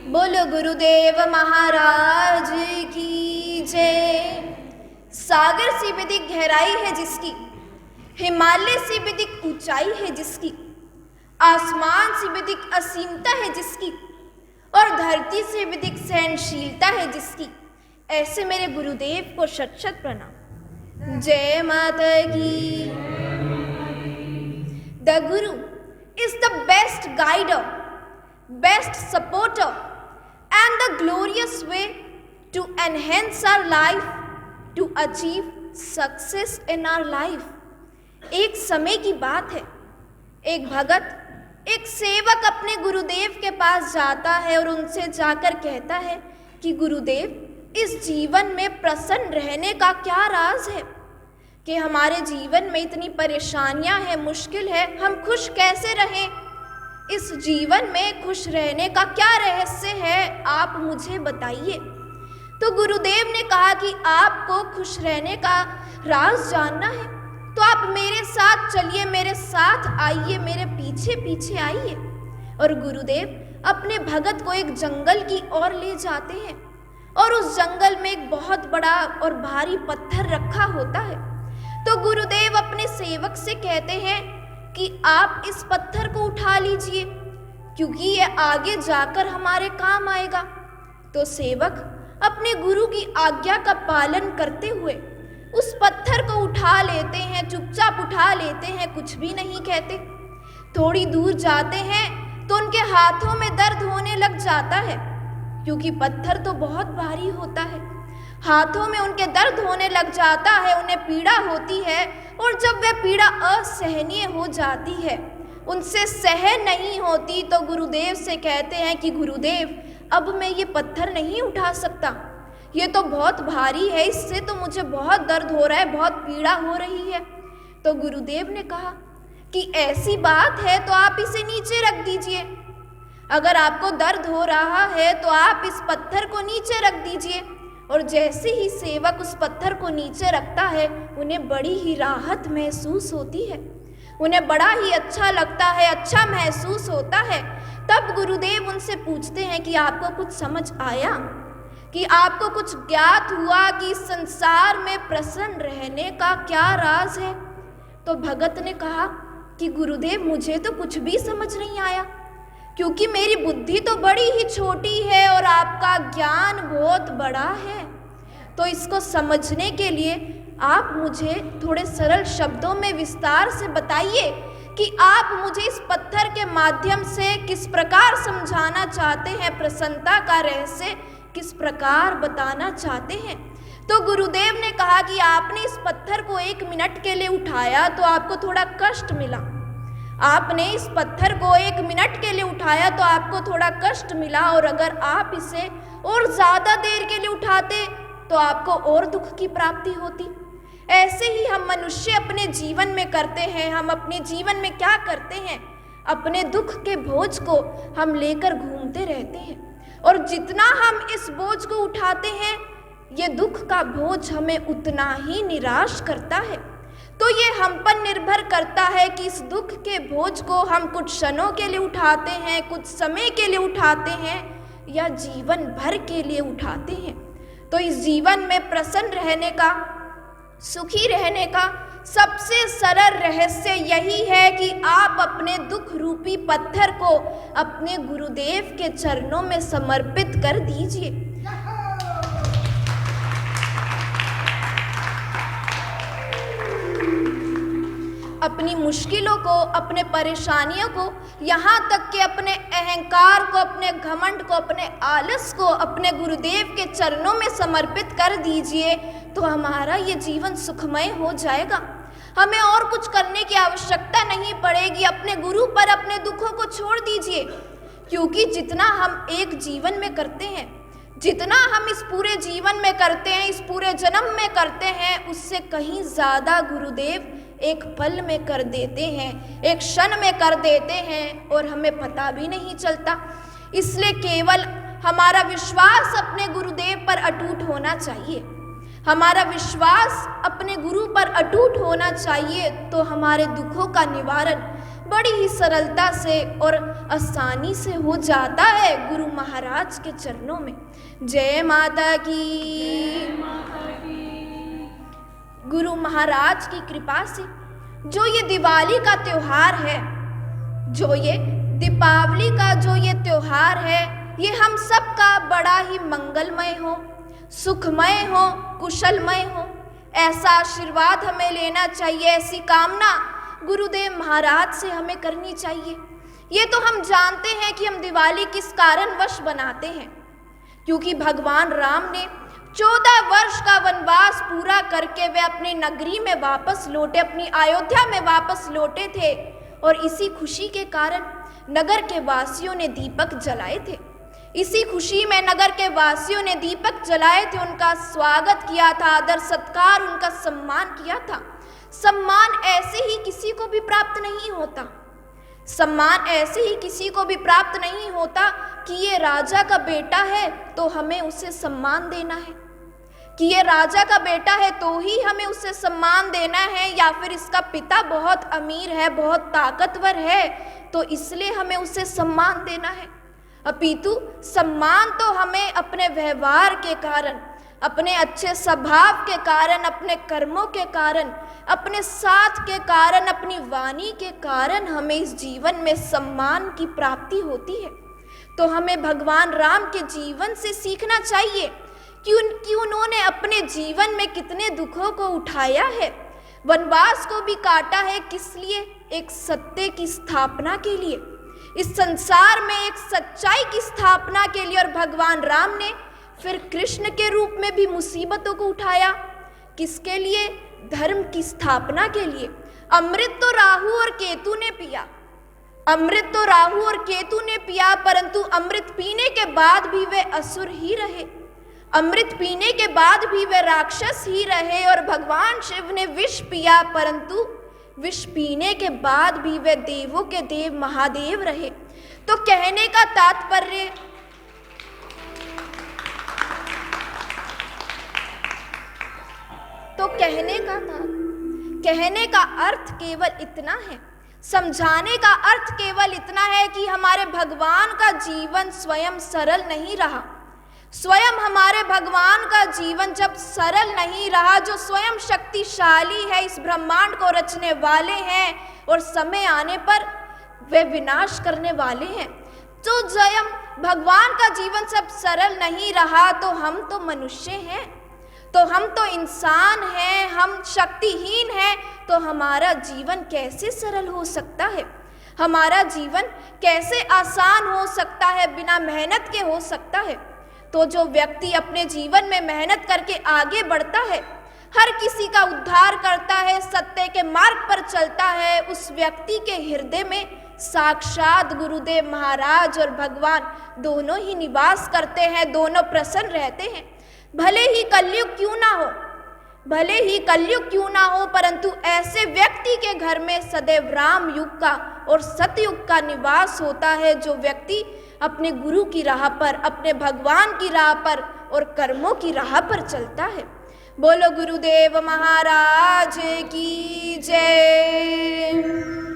बोलो गुरुदेव महाराज की जय। सागर से भी अधिक गहराई है जिसकी, हिमालय से भी अधिक ऊंचाई है जिसकी, आसमान से भी अधिक असीमता है जिसकी, और धरती से भी अधिक सहनशीलता है जिसकी, ऐसे मेरे गुरुदेव को शत शत प्रणाम। जय माता की। The Guru is the best guider, best supporter and the glorious way to enhance our life, to achieve success in our life। एक समय की बात है, एक भगत, एक सेवक अपने गुरुदेव के पास जाता है और उनसे जाकर कहता है कि गुरुदेव, इस जीवन में प्रसन्न रहने का क्या राज है कि हमारे जीवन में इतनी परेशानियां हैं, मुश्किल है, हम खुश कैसे रहें? इस जीवन में खुश रहने का क्या रहस्य है, आप मुझे बताइए। तो गुरुदेव ने कहा कि आपको खुश रहने का राज जानना है तो आप मेरे साथ चलिए, मेरे साथ आइए, मेरे पीछे पीछे आइए। और गुरुदेव अपने भगत को एक जंगल की ओर ले जाते हैं और उस जंगल में एक बहुत बड़ा और भारी पत्थर रखा होता है। तो गुरुदेव अपने सेवक से कहते हैं कि आप इस पत्थर को उठा लीजिए क्योंकि ये आगे जाकर हमारे काम आएगा। तो सेवक अपने गुरु की आज्ञा का पालन करते हुए उस पत्थर को उठा लेते हैं, चुपचाप उठा लेते हैं, कुछ भी नहीं कहते। थोड़ी दूर जाते हैं तो उनके हाथों में दर्द होने लग जाता है क्योंकि पत्थर तो बहुत भारी होता है। हाथों में उनके दर्द होने लग जाता है, उन्हें पीड़ा होती है और जब वह पीड़ा असहनीय हो जाती है, उनसे सहन नहीं होती, तो गुरुदेव से कहते हैं कि गुरुदेव, अब मैं ये पत्थर नहीं उठा सकता, ये तो बहुत भारी है, इससे तो मुझे बहुत दर्द हो रहा है, बहुत पीड़ा हो रही है। तो गुरुदेव ने कहा कि ऐसी बात है तो आप इसे नीचे रख दीजिए। अगर आपको दर्द हो रहा है तो आप इस पत्थर को नीचे रख दीजिए। और जैसे ही सेवक उस पत्थर को नीचे रखता है, उन्हें बड़ी ही राहत महसूस होती है, उन्हें बड़ा ही अच्छा लगता है, अच्छा महसूस होता है। तब गुरुदेव उनसे पूछते हैं कि आपको कुछ समझ आया, कि आपको कुछ ज्ञात हुआ कि संसार में प्रसन्न रहने का क्या राज है? तो भगत ने कहा कि गुरुदेव, मुझे तो कुछ भी समझ नहीं आया क्योंकि मेरी बुद्धि तो बड़ी ही छोटी है और आपका ज्ञान बहुत बड़ा है। तो इसको समझने के लिए आप मुझे थोड़े सरल शब्दों में विस्तार से बताइए कि आप मुझे इस पत्थर के माध्यम से किस प्रकार समझाना चाहते हैं, प्रसन्नता का रहस्य किस प्रकार बताना चाहते हैं। तो गुरुदेव ने कहा कि आपने इस पत्थर को 1 मिनट के लिए उठाया तो आपको थोड़ा कष्ट मिला, आपने इस पत्थर को 1 मिनट के लिए उठाया तो आपको थोड़ा कष्ट मिला, और अगर आप इसे और ज़्यादा देर के लिए उठाते तो आपको और दुख की प्राप्ति होती। ऐसे ही हम मनुष्य अपने जीवन में करते हैं। हम अपने जीवन में क्या करते हैं? अपने दुख के बोझ को हम लेकर घूमते रहते हैं, और जितना हम इस बोझ को उठाते हैं, ये दुख का बोझ हमें उतना ही निराश करता है। तो ये हम पर निर्भर करता है कि इस दुख के बोझ को हम कुछ क्षणों के लिए उठाते हैं, कुछ समय के लिए उठाते हैं, या जीवन भर के लिए उठाते हैं। तो इस जीवन में प्रसन्न रहने का, सुखी रहने का सबसे सरल रहस्य यही है कि आप अपने दुख रूपी पत्थर को अपने गुरुदेव के चरणों में समर्पित कर दीजिए। अपनी मुश्किलों को, अपने परेशानियों को, यहाँ तक कि अपने अहंकार को, अपने घमंड को, अपने आलस को अपने गुरुदेव के चरणों में समर्पित कर दीजिए, तो हमारा ये जीवन सुखमय हो जाएगा। हमें और कुछ करने की आवश्यकता नहीं पड़ेगी। अपने गुरु पर अपने दुखों को छोड़ दीजिए, क्योंकि जितना हम एक जीवन में करते हैं, जितना हम इस पूरे जीवन में करते हैं, इस पूरे जन्म में करते हैं, उससे कहीं ज़्यादा गुरुदेव एक पल में कर देते हैं, एक क्षण में कर देते हैं, और हमें पता भी नहीं चलता। इसलिए केवल हमारा विश्वास अपने गुरुदेव पर अटूट होना चाहिए। हमारा विश्वास अपने गुरु पर अटूट होना चाहिए, तो हमारे दुखों का निवारण बड़ी ही सरलता से और आसानी से हो जाता है गुरु महाराज के चरणों में। जय माता की। गुरु महाराज की कृपा से जो ये दिवाली का त्योहार है, जो ये दीपावली का जो ये त्योहार है, ये हम सब का बड़ा ही मंगलमय हो, सुखमय हो, कुशलमय हो, ऐसा आशीर्वाद हमें लेना चाहिए, ऐसी कामना गुरुदेव महाराज से हमें करनी चाहिए। ये तो हम जानते हैं कि हम दिवाली किस कारणवश बनाते हैं, क्योंकि भगवान राम ने 14 वर्ष का वनवास पूरा करके वे अपनी नगरी में वापस लौटे, अपनी अयोध्या में वापस लौटे थे, और इसी खुशी के कारण नगर के वासियों ने दीपक जलाए थे। इसी खुशी में नगर के वासियों ने दीपक जलाए थे, उनका स्वागत किया था, आदर सत्कार, उनका सम्मान किया था। सम्मान ऐसे ही किसी को भी प्राप्त नहीं होता। सम्मान ऐसे ही किसी को भी प्राप्त नहीं होता कि ये राजा का बेटा है तो हमें उसे सम्मान देना है, कि ये राजा का बेटा है तो ही हमें उसे सम्मान देना है, या फिर इसका पिता बहुत अमीर है, बहुत ताकतवर है तो इसलिए हमें उसे सम्मान देना है। अपितु सम्मान तो हमें अपने व्यवहार के कारण, अपने अच्छे स्वभाव के कारण, अपने कर्मों के कारण, अपने साथ के कारण, अपनी वाणी के कारण हमें इस जीवन में सम्मान की प्राप्ति होती है। तो हमें भगवान राम के जीवन से सीखना चाहिए कि उन्होंने अपने जीवन में कितने दुखों को उठाया है, वनवास को भी काटा है, किस लिए? एक सत्य की स्थापना के लिए, इस संसार में एक सच्चाई की स्थापना के लिए। और भगवान राम ने फिर कृष्ण के रूप में भी मुसीबतों को उठाया, किसके लिए? धर्म की स्थापना के लिए। अमृत तो राहु और केतु ने पिया, अमृत तो राहु और केतु ने पिया, परंतु अमृत पीने के बाद भी वे असुर ही रहे, अमृत पीने के बाद भी वे राक्षस ही रहे। और भगवान शिव ने विष पिया, परंतु विष पीने के बाद भी वे देवों के देव महादेव रहे। तो कहने का तात्पर्य, कहने का अर्थ केवल इतना है, समझाने का अर्थ केवल इतना है कि हमारे भगवान का जीवन स्वयं सरल नहीं रहा। स्वयं हमारे भगवान का जीवन जब सरल नहीं रहा, जो स्वयं शक्तिशाली है, इस ब्रह्मांड को रचने वाले हैं और समय आने पर वे विनाश करने वाले हैं, तो स्वयं भगवान का जीवन सब सरल नहीं रहा, तो हम तो मनुष्य हैं, तो हम तो इंसान हैं, हम शक्तिहीन हैं, तो हमारा जीवन कैसे सरल हो सकता है? हमारा जीवन कैसे आसान हो सकता है, बिना मेहनत के हो सकता है? तो जो व्यक्ति अपने जीवन में मेहनत करके आगे बढ़ता है, हर किसी का उद्धार करता है, सत्य के मार्ग पर चलता है, उस व्यक्ति के हृदय में साक्षात गुरुदेव महाराज और भगवान दोनों ही निवास करते हैं, दोनों प्रसन्न रहते हैं। भले ही कलयुग क्यों ना हो, भले ही कलयुग क्यों ना हो, परंतु ऐसे व्यक्ति के घर में सदैव राम युग का और सतयुग का निवास होता है, जो व्यक्ति अपने गुरु की राह पर, अपने भगवान की राह पर और कर्मों की राह पर चलता है। बोलो गुरुदेव महाराज की जय।